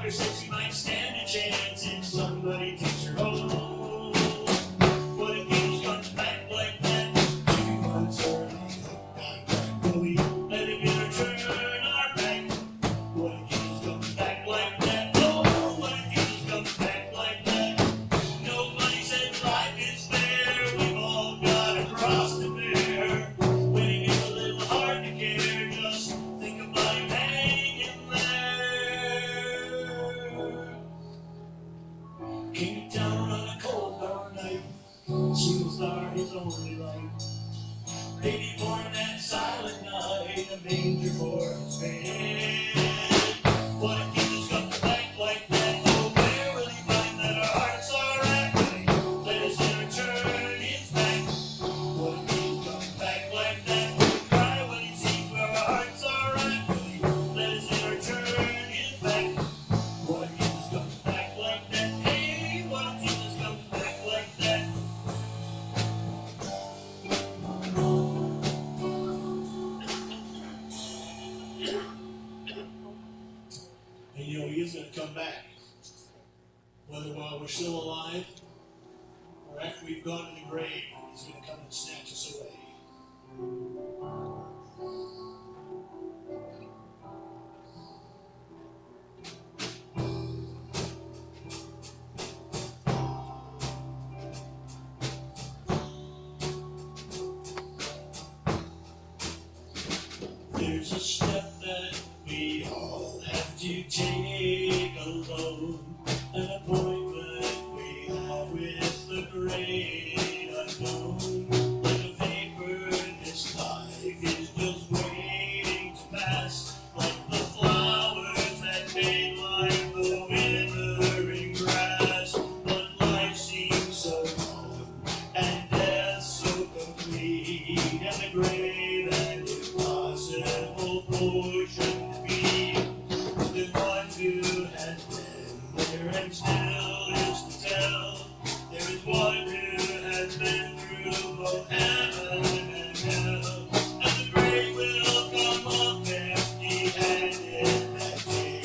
doctor says she might stand a chance if somebody takes her home. What if he comes back like that? 2 months early, will we let him in return our back? What if he comes back like that? Oh, what if he comes back like that? Nobody said life is fair. We've all got a cross to bear. When it gets a little hard to care, just think about him hanging there. Came to town on a cold dark night. Single star his only light. Baby born that silent night, a manger for his bed. What if Jesus comes back like that? Oh, where will he find that our hearts are at? Will he let us in return his back? What if he comes back like that? Will he cry when he sees where our hearts are at? Will he let us in return his back? What if Jesus comes back like that? Hey, what if Jesus comes back like that? And you know, he is going to come back. Whether while we're still alive or after we've gone to the grave, he's going to come and snatch us away. There's a step that we all have to take alone, an appointment we have with the great unknown. Like a vapor, this life is just waiting to pass, like the flowers that fade like the withering grass. But life seems so long, and death so complete, and the grave an impossible portion to be. The one who has been there and still is to tell. There is one who has been through both heaven and hell. And the grave will come up empty-handed that day.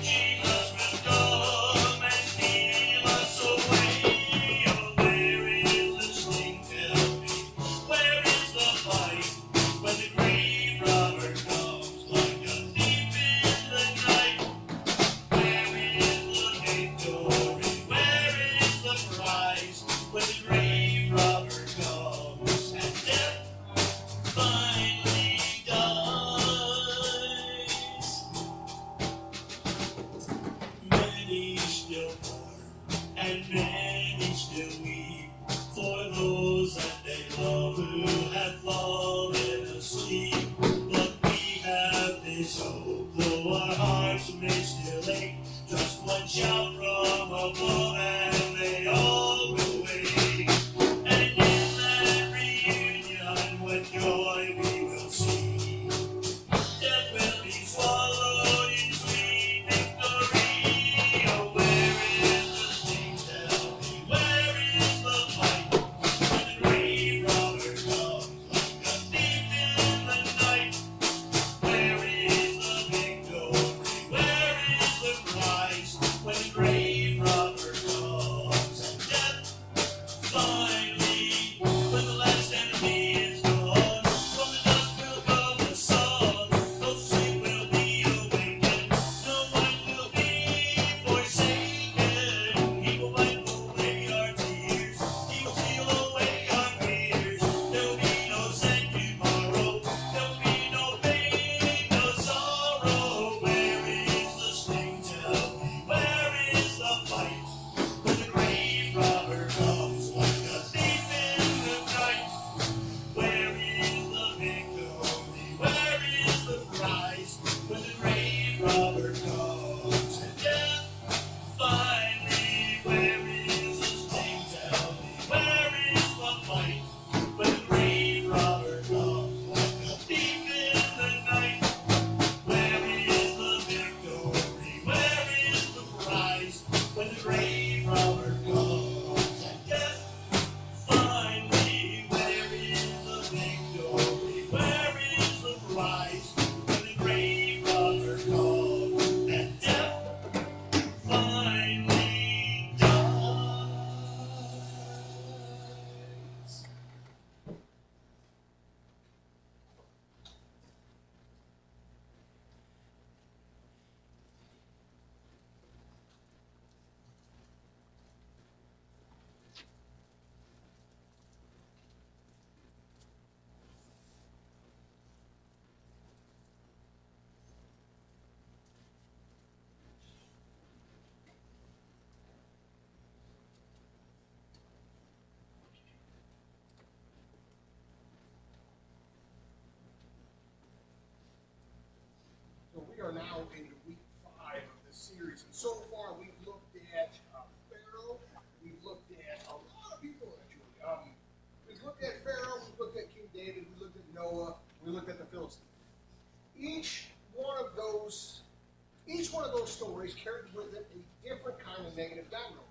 Jesus will come and steal us away. Oh, where is the sting? Tell me, where is the light? When the grave robber comes like a thief in the night. Where is the victory? Where is the prize? When the grave robber comes and death finally dies. Many still mourn and many still weep for those that they love who have fallen asleep. But we have this hope, though our hearts may still ache. Just one shout from above and they all will wake. And in that reunion, when joy we will see, death will be swallowed in sweet victory. Oh, where is the sting? Tell me, where is the fight? When the grave robber comes like a thief in the night. Where is the victory? Where is the prize? When the grave robber now into week 5 of this series, and so far we've looked at Pharaoh, we've looked at a lot of people actually. We've looked at Pharaoh, we've looked at King David, we looked at Noah, we looked at the Philistines. Each one of those stories carried with it a different kind of negative domino.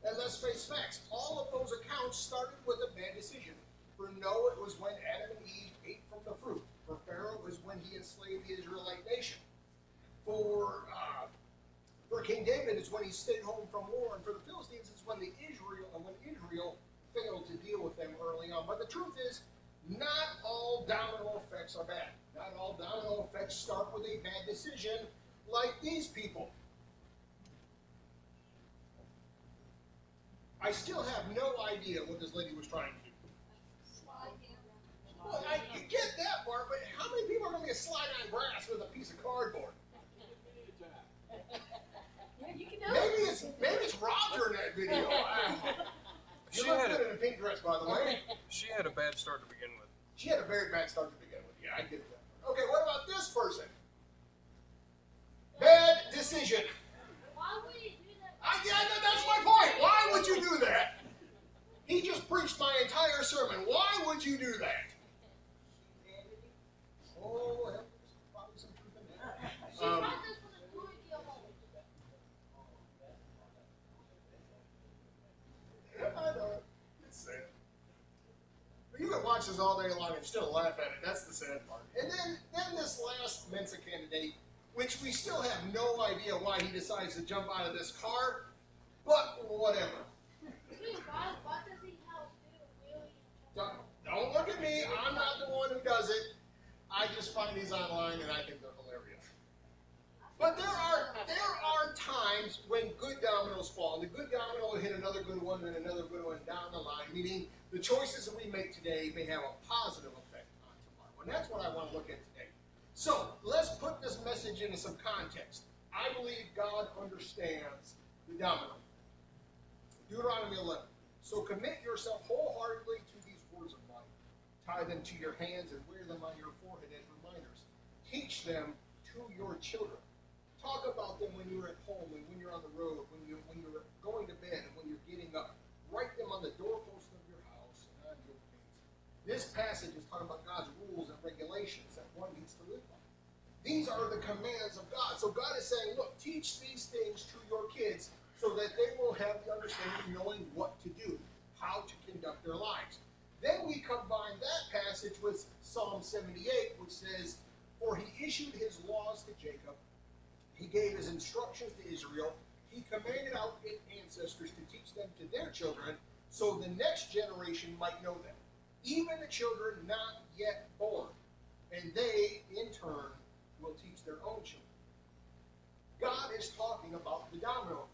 And let's face facts, all of those accounts started with a bad decision. For Noah, it was when Adam and Eve ate from the fruit. For Pharaoh, it was when he enslaved the Israelite nation. For King David, it's when he stayed home from war. And for the Philistines, it's when Israel failed to deal with them early on. But the truth is, not all domino effects are bad. Not all domino effects start with a bad decision like these people. I still have no idea what this lady was trying to do. Well, I get that part, but how many people are going to get slide on grass with a piece of cardboard? Yeah, you can do it. Maybe it's Roger in that video. She looked good in a pink dress, by the way. She had a bad start to begin with. She had a very bad start to begin with. Yeah, I get that. Okay, what about this person? Bad decision. Why would you do that? That's my point. Why would you do that? He just preached my entire sermon. Why would you do that? Oh, there's probably some truth in that. She brought this from the purity of home. I know. It's sad. But you can watch this all day long and still laugh at it. That's the sad part. And then this last Mensa candidate, which we still have no idea why he decides to jump out of this car, but whatever. Dude, why does he help do really? Don't look at me. I'm not the one who does it. I just find these online and I think they're hilarious. But there are times when good dominoes fall. The good domino will hit another good one and another good one down the line, meaning the choices that we make today may have a positive effect on tomorrow. And that's what I want to look at today. So let's put this message into some context. I believe God understands the domino. Deuteronomy 11. So commit yourself wholeheartedly to these words of mine. Tie them to your hands and wear them on your forehead as reminders. Teach them to your children. Talk about them when you're at home and when you're on the road, when you're going to bed and when you're getting up. Write them on the doorpost of your house and on your gates. This passage is talking about God's rules and regulations that one needs to live by. These are the commands of God. So God is saying, look, teach these things to your kids so that they will have the understanding of knowing what to do, how to conduct their lives. Then we combine that passage with Psalm 78, which says, for he issued his laws to Jacob, he gave his instructions to Israel, he commanded our ancestors to teach them to their children, so the next generation might know them, even the children not yet born, and they, in turn, will teach their own children. God is talking about the domino effect.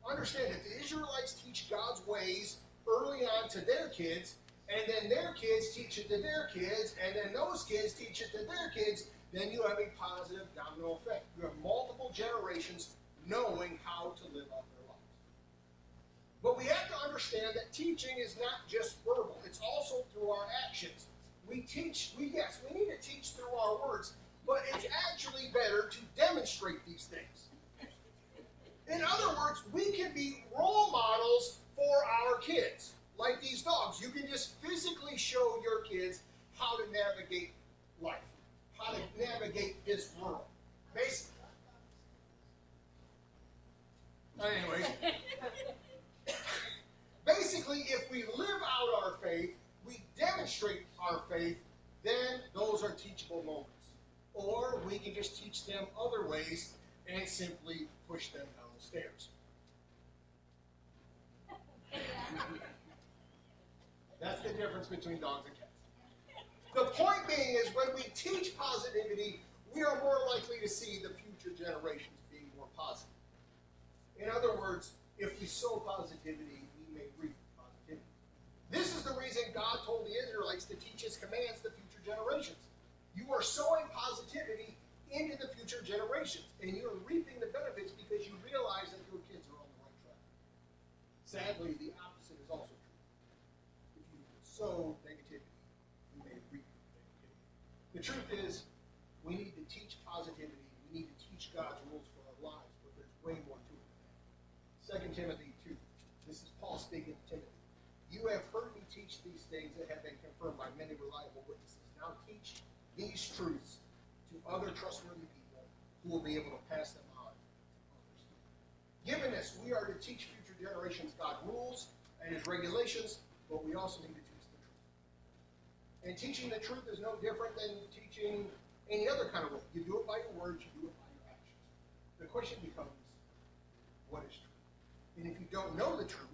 Understand that the Israelites teach God's ways early on to their kids, and then their kids teach it to their kids, and then those kids teach it to their kids, then you have a positive domino effect. You have multiple generations knowing how to live out their lives. But we have to understand that teaching is not just verbal. It's also through our actions. We need to teach through our words, but it's actually better to demonstrate these things. In other words, we can be role models for our kids. Like these dogs, you can just physically show your kids how to navigate life, how to navigate this world. Basically, if we live out our faith, we demonstrate our faith, then those are teachable moments. Or we can just teach them other ways and simply push them down the stairs. That's the difference between dogs and cats. The point being is when we teach positivity, we are more likely to see the future generations being more positive. In other words, if we sow positivity, we may reap positivity. This is the reason God told the Israelites to teach his commands to future generations. You are sowing positivity into the future generations, and you're reaping the benefits because you realize that your kids are on the right track. Sadly, the opposite is also true. If you sow negativity, you may reap negativity. The truth is, we need to teach positivity. We 2 Timothy 2. This is Paul speaking to Timothy. You have heard me teach these things that have been confirmed by many reliable witnesses. Now teach these truths to other trustworthy people who will be able to pass them on to others. Given this, we are to teach future generations God's rules and his regulations, but we also need to teach the truth. And teaching the truth is no different than teaching any other kind of rule. You do it by your words, you do it by your actions. The question becomes, what is truth? And if you don't know the truth,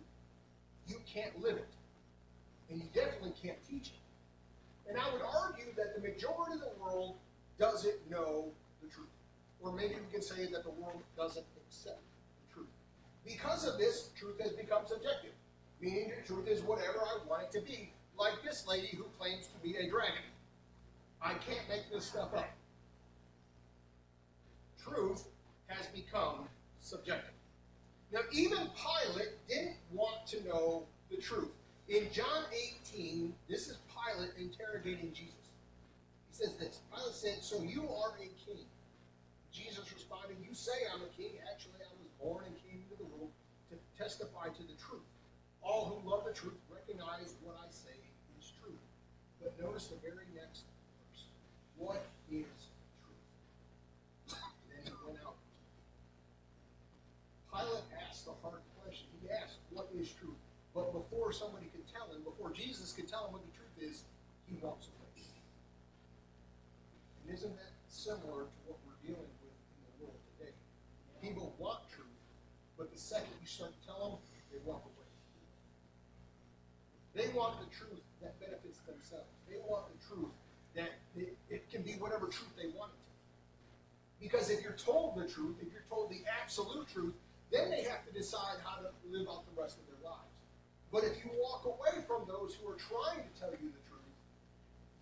you can't live it. And you definitely can't teach it. And I would argue that the majority of the world doesn't know the truth. Or maybe we can say that the world doesn't accept the truth. Because of this, truth has become subjective. Meaning the truth is whatever I want it to be. Like this lady who claims to be a dragon. I can't make this stuff up. Truth has become subjective. Now, even Pilate didn't want to know the truth. In John 18, this is Pilate interrogating Jesus. He says this. Pilate said, "So you are a king." Jesus responded, "You say I'm a king. Actually, I was born and came into the world to testify to the truth. All who love the truth recognize what I say is true." But notice the very next verse. What is truth? Then he went out. Pilate asked the hard question. He asked, what is truth? But before somebody could tell him, before Jesus could tell him what the truth is, he walks away. And isn't that similar to what we're dealing with in the world today? People want truth, but the second you start to tell them, they walk away. They want the truth that benefits themselves. They want the truth that it can be whatever truth they want it to be. Because if you're told the truth, if you're told the absolute truth, then they have to decide how to live out the rest of their lives. But if you walk away from those who are trying to tell you the truth,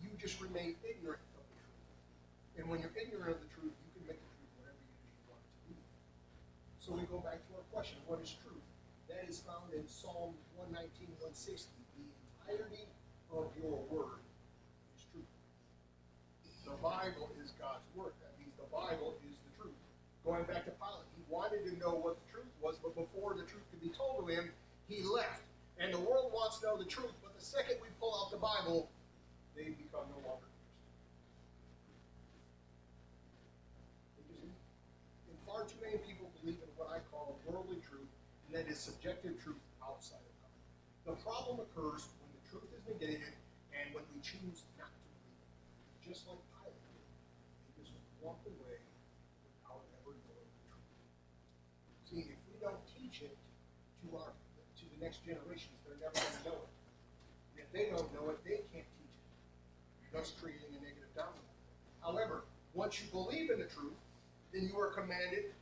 you just remain ignorant of the truth. And when you're ignorant of the truth, you can make the truth whatever you want it to be. So we go back to our question, what is truth? That is found in Psalm 119, 160. The entirety of your word is truth. The Bible is God's word. That means the Bible is the truth. Going back to Pilate, he wanted to know what the truth was, but before the truth could be told to him, he left. And the world wants to know the truth, but the second we pull out the Bible, they become no longer interested. And far too many people believe in what I call worldly truth, and that is subjective truth outside of God. The problem occurs when the truth is negated and when we choose not to believe it. Just like Pilate did. They just walked away without ever knowing the truth. See, if we don't teach it to the next generations, they're never going to know it. And if they don't know it, they can't teach it, thus creating a negative domino. However, once you believe in the truth, then you are commanded